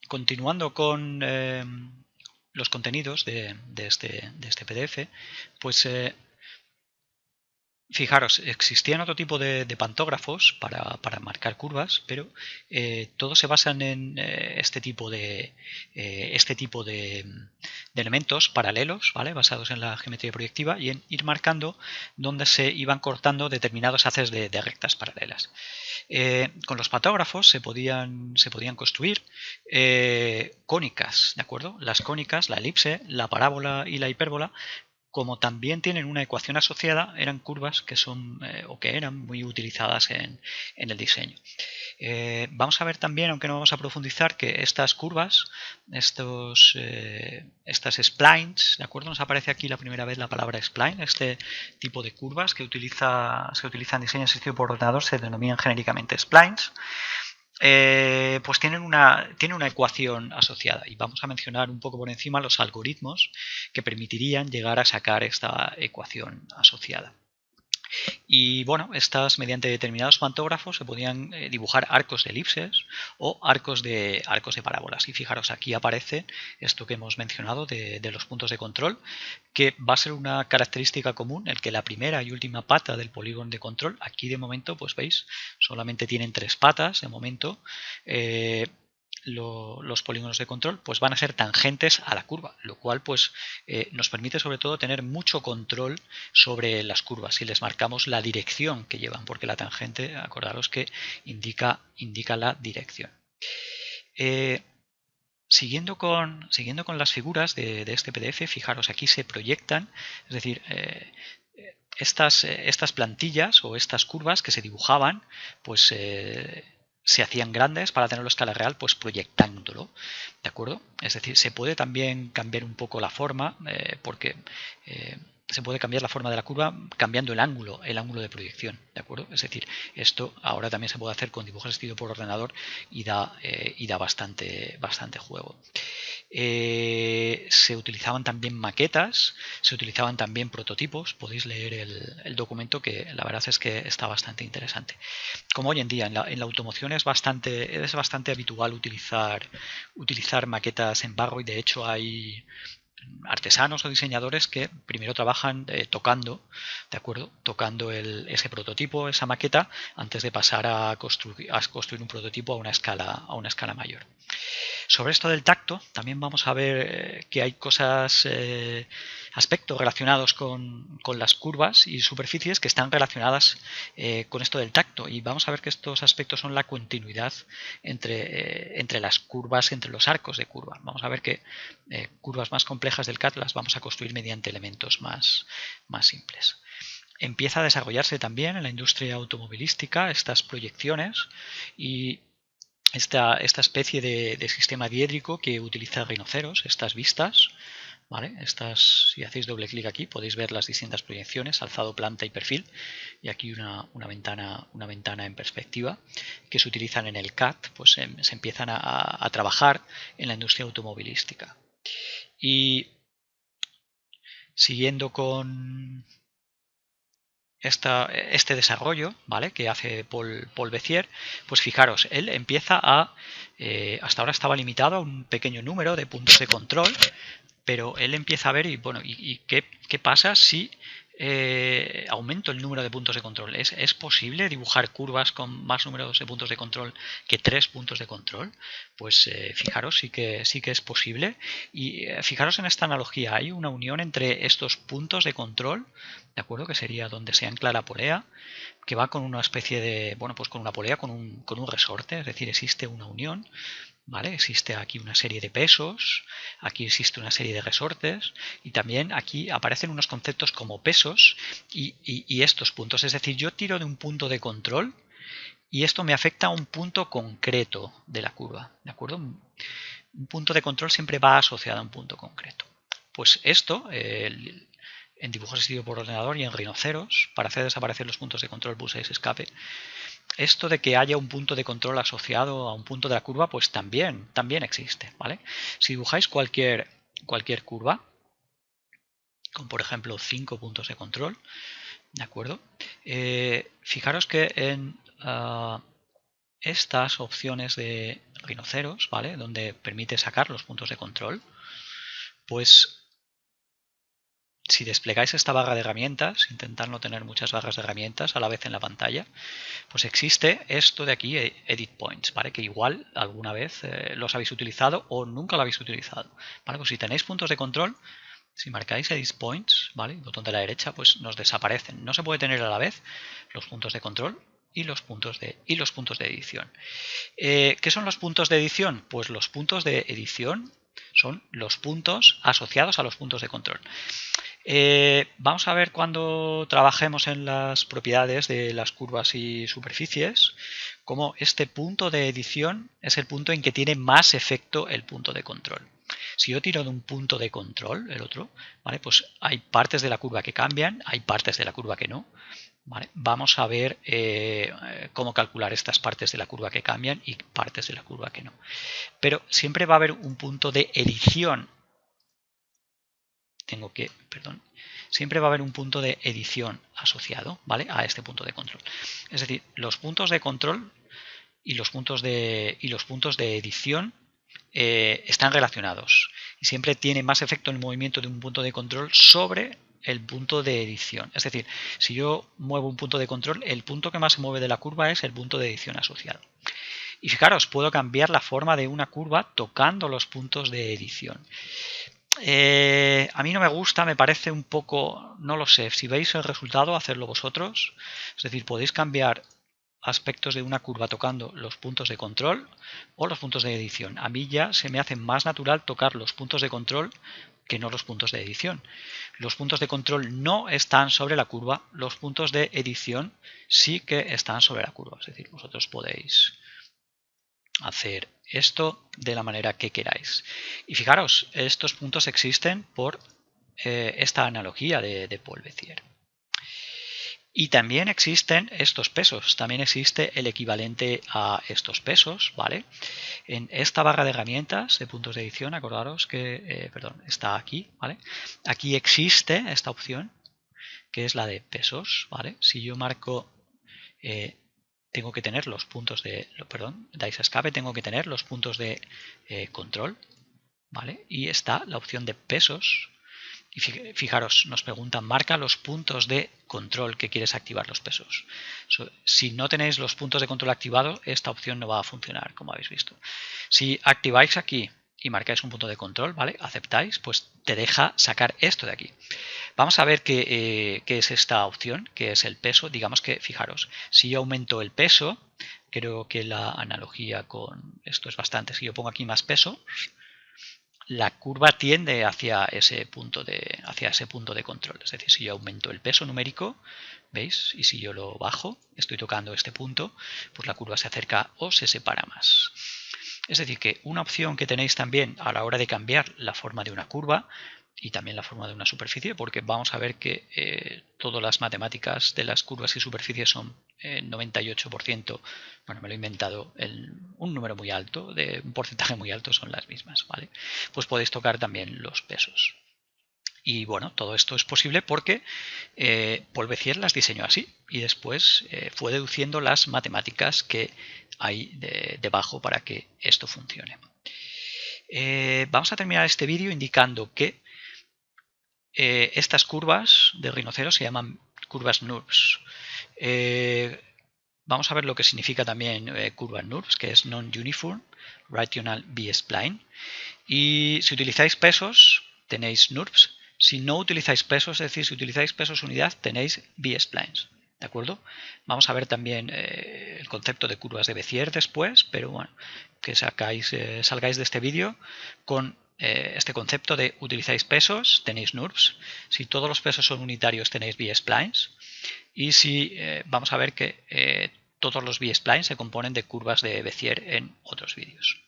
continuando con los contenidos de este PDF, pues fijaros, existían otro tipo de pantógrafos para marcar curvas, pero todos se basan en este tipo de elementos paralelos, ¿vale? Basados en la geometría proyectiva y en ir marcando donde se iban cortando determinados haces de rectas paralelas. Con los pantógrafos se podían construir cónicas, ¿de acuerdo? Las cónicas, la elipse, la parábola y la hipérbola, como también tienen una ecuación asociada, eran curvas que son o que eran muy utilizadas en el diseño. Vamos a ver también, aunque no vamos a profundizar, que estas curvas, estas splines, ¿de acuerdo? Nos aparece aquí la primera vez la palabra spline. Este tipo de curvas que se utilizan en diseño asistido por ordenador se denominan genéricamente splines. Pues tienen una ecuación asociada y vamos a mencionar un poco por encima los algoritmos que permitirían llegar a sacar esta ecuación asociada. Y bueno, estas mediante determinados pantógrafos se podían dibujar arcos de elipses o arcos de parábolas. Y fijaros, aquí aparece esto que hemos mencionado de los puntos de control, que va a ser una característica común, el que la primera y última pata del polígono de control, aquí de momento, pues veis, solamente tienen 3 patas de momento. Los polígonos de control pues van a ser tangentes a la curva, lo cual pues nos permite sobre todo tener mucho control sobre las curvas si les marcamos la dirección que llevan, porque la tangente, acordaros que indica la dirección. Siguiendo con las figuras de este PDF, fijaros, aquí se proyectan, es decir, estas plantillas o estas curvas que se dibujaban, pues se hacían grandes para tenerlo a escala real, pues proyectándolo, ¿de acuerdo? Es decir, se puede también cambiar un poco la forma, porque se puede cambiar la forma de la curva cambiando el ángulo de proyección, ¿de acuerdo? Es decir, esto ahora también se puede hacer con dibujos asistidos por ordenador y da bastante juego. Se utilizaban también maquetas, se utilizaban también prototipos. Podéis leer el documento, que la verdad es que está bastante interesante. Como hoy en día en la automoción es bastante habitual utilizar maquetas en barro, y de hecho hay artesanos o diseñadores que primero trabajan tocando, ¿de acuerdo? Tocando ese prototipo, esa maqueta, antes de pasar a construir un prototipo a una escala mayor. Sobre esto del tacto, también vamos a ver que hay aspectos relacionados con las curvas y superficies que están relacionadas con esto del tacto, y vamos a ver que estos aspectos son la continuidad entre las curvas, entre los arcos de curva. Vamos a ver que curvas más complejas del CAD las vamos a construir mediante elementos más simples. Empieza a desarrollarse también en la industria automovilística estas proyecciones y esta especie de sistema diédrico que utiliza rinoceros, estas vistas, ¿vale? Si hacéis doble clic aquí podéis ver las distintas proyecciones, alzado, planta y perfil, y aquí una ventana en perspectiva, que se utilizan en el CAD, pues se empiezan a trabajar en la industria automovilística. Y siguiendo con este desarrollo, ¿vale?, que hace Paul Bézier, pues fijaros, él empieza hasta ahora estaba limitado a un pequeño número de puntos de control, pero él empieza a ver y qué pasa si aumento el número de puntos de control. ¿Es posible dibujar curvas con más números de puntos de control que 3 puntos de control? Pues fijaros, sí que es posible. Y fijaros en esta analogía, hay una unión entre estos puntos de control, ¿de acuerdo? Que sería donde se ancla la polea, que va con una especie de, bueno, pues con una polea, con un resorte, es decir, existe una unión, ¿vale? Existe aquí una serie de pesos, aquí existe una serie de resortes, y también aquí aparecen unos conceptos como pesos y estos puntos. Es decir, yo tiro de un punto de control y esto me afecta a un punto concreto de la curva, ¿de acuerdo? Un punto de control siempre va asociado a un punto concreto. Pues esto, en dibujos asistidos por ordenador y en rinoceros, para hacer desaparecer los puntos de control, pulsáis escape. Esto de que haya un punto de control asociado a un punto de la curva, pues también existe, ¿vale? Si dibujáis cualquier curva, con por ejemplo 5 puntos de control, ¿de acuerdo? Fijaros que estas opciones de rinoceros, ¿vale? Donde permite sacar los puntos de control, pues si desplegáis esta barra de herramientas, intentad no tener muchas barras de herramientas a la vez en la pantalla, pues existe esto de aquí, Edit Points, ¿vale? Que igual alguna vez los habéis utilizado o nunca lo habéis utilizado, ¿vale? Pues si tenéis puntos de control, si marcáis Edit Points, ¿vale? El botón de la derecha, pues nos desaparecen. No se puede tener a la vez los puntos de control y los puntos de edición. ¿Qué son los puntos de edición? Pues los puntos de edición son los puntos asociados a los puntos de control. Vamos a ver cuando trabajemos en las propiedades de las curvas y superficies, cómo este punto de edición es el punto en que tiene más efecto el punto de control. Si yo tiro de un punto de control, el otro, ¿vale? Pues hay partes de la curva que cambian, hay partes de la curva que no. ¿Vale? Vamos a ver cómo calcular estas partes de la curva que cambian y partes de la curva que no. Pero siempre va a haber un punto de edición. Siempre va a haber un punto de edición asociado, ¿vale? A este punto de control. Es decir, los puntos de control y los puntos de edición están relacionados y siempre tiene más efecto el movimiento de un punto de control sobre el punto de edición. Es decir, si yo muevo un punto de control, el punto que más se mueve de la curva es el punto de edición asociado. Y fijaros, puedo cambiar la forma de una curva tocando los puntos de edición. A mí no me gusta, me parece un poco, no lo sé, si veis el resultado, hacedlo vosotros. Es decir, podéis cambiar aspectos de una curva tocando los puntos de control o los puntos de edición. A mí ya se me hace más natural tocar los puntos de control que no los puntos de edición. Los puntos de control no están sobre la curva, los puntos de edición sí que están sobre la curva. Es decir, vosotros podéis hacer esto de la manera que queráis. Y fijaros, estos puntos existen por esta analogía de Paul Bézier. Y también existen estos pesos, también existe el equivalente a estos pesos, ¿vale? En esta barra de herramientas de puntos de edición, acordaros que, está aquí, ¿vale? Aquí existe esta opción, que es la de pesos, ¿vale? Si yo marco, tengo que tener los puntos de, dice escape, tengo que tener los puntos de control, ¿vale? Y está la opción de pesos. Y fijaros, nos preguntan, marca los puntos de control que quieres activar los pesos. Si no tenéis los puntos de control activados, esta opción no va a funcionar, como habéis visto. Si activáis aquí y marcáis un punto de control, ¿vale? Aceptáis, pues te deja sacar esto de aquí. Vamos a ver qué es esta opción, que es el peso. Digamos que, fijaros, si yo aumento el peso, creo que la analogía con esto es bastante. Si yo pongo aquí más peso, la curva tiende hacia ese punto de control. Es decir, si yo aumento el peso numérico, ¿veis? Y si yo lo bajo, estoy tocando este punto, pues la curva se acerca o se separa más. Es decir, que una opción que tenéis también a la hora de cambiar la forma de una curva y también la forma de una superficie, porque vamos a ver que todas las matemáticas de las curvas y superficies son 98%, bueno, me lo he inventado, un número muy alto, de un porcentaje muy alto son las mismas, ¿vale? Pues podéis tocar también los pesos. Y bueno, todo esto es posible porque Paul Bézier las diseñó así y después fue deduciendo las matemáticas que hay debajo para que esto funcione. Vamos a terminar este vídeo indicando que estas curvas de rinoceros se llaman curvas NURBS. Vamos a ver lo que significa también curva NURBS, que es Non-Uniform Rational B-Spline. Y si utilizáis pesos, tenéis NURBS. Si no utilizáis pesos, es decir, si utilizáis pesos unidad, tenéis B-splines. ¿De acuerdo? Vamos a ver también el concepto de curvas de Bézier después, pero bueno, que salgáis de este vídeo con este concepto de utilizáis pesos, tenéis NURBS. Si todos los pesos son unitarios, tenéis B-splines. Y si vamos a ver que todos los B-splines se componen de curvas de Bézier en otros vídeos.